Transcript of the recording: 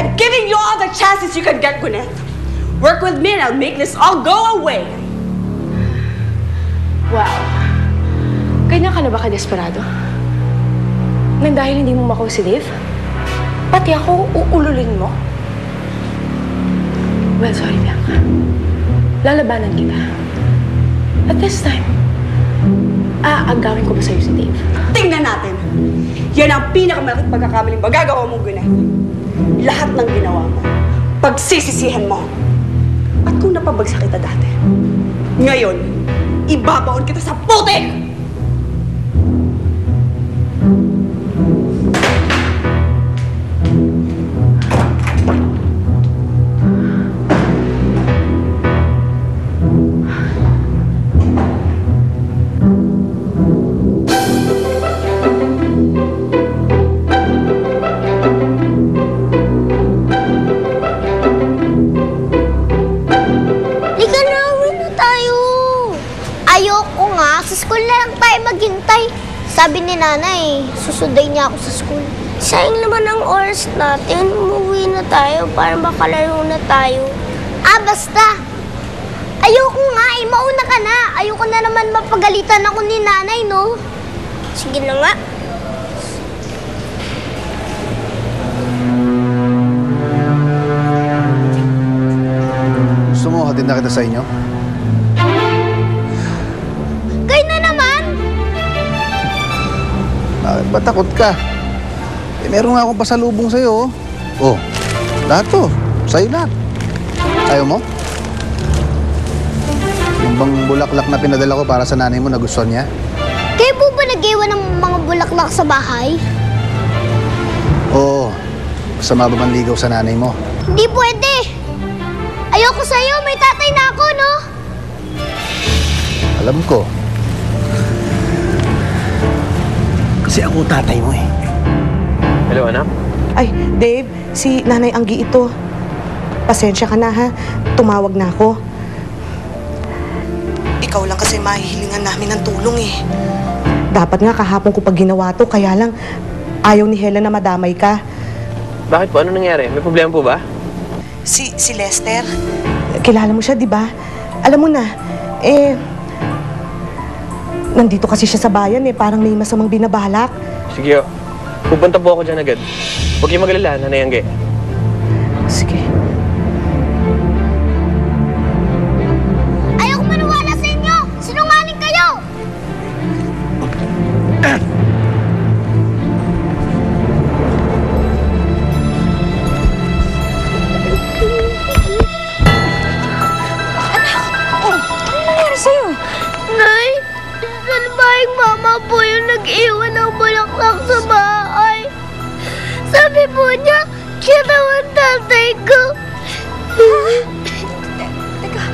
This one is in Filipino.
I'm giving you all the chances you can get, Gwyneth. Work with me and I'll make this all go away. Wow. Ganyan ka na ba ka-desperado? Nang dahil hindi mo makuha si Dave? Pati ako uululin mo? Well, sorry, Bianca. Lalabanan kita. At this time, aagawin ko ba sa'yo si Dave? Tingnan natin. Yan ang pinakamalaking pagkakamaling magagawa mo, Gwyneth. Lahat ng ginawa mo, pagsisisihan mo. At kung napabagsak kita dati, ngayon, ibabaon kita sa putik! Sabi ni nanay, susunday niya ako sa school. Sayang naman ang oras natin. Umuwi na tayo para makalaro na tayo. Basta. Ayoko nga, mauna ka na. Ayoko na naman mapagalitan ako ni nanay, no? Sige na nga. Gusto mo hatid na kita sa inyo? Ba't takot ka? Meron nga akong pasalubong sa'yo, oh. Oh, lahat to. Sa'yo lahat. Ayaw mo? Yung bang bulaklak na pinadala ko para sa nanay mo, nagustuhan niya? Kayo po ba nag-iwan ng mga bulaklak sa bahay? Oo. Basta mabamanligaw sa nanay mo. Hindi pwede. Ayoko sa'yo. May tatay na ako, no? Alam ko. Kasi ako tatay mo eh. Hello, anak? Ay, Dave, si Nanay Anggi ito. Pasensya ka na, ha? Tumawag na ako. Ikaw lang kasi mahihilingan namin ng tulong eh. Dapat nga kahapon ko pag ginawa to, kaya lang ayaw ni Helen na madamay ka. Bakit po? Ano nangyari? May problema po ba? Si Lester, kilala mo siya, di ba? Alam mo na, nandito kasi siya sa bayan eh, parang may masamang binabalak. Sige, pupunta po ako dyan agad. Huwag kayong magalala, Nanay Angge. Sige. Ayoko maniwala sa inyo! Sinungaling kayo! Ano nangyari sa'yo? Nay! Salbahing mama po yung nag-iwan ng bulaklak sa bahay. Sabi po niya, siya daw ang tatay ko. Teka,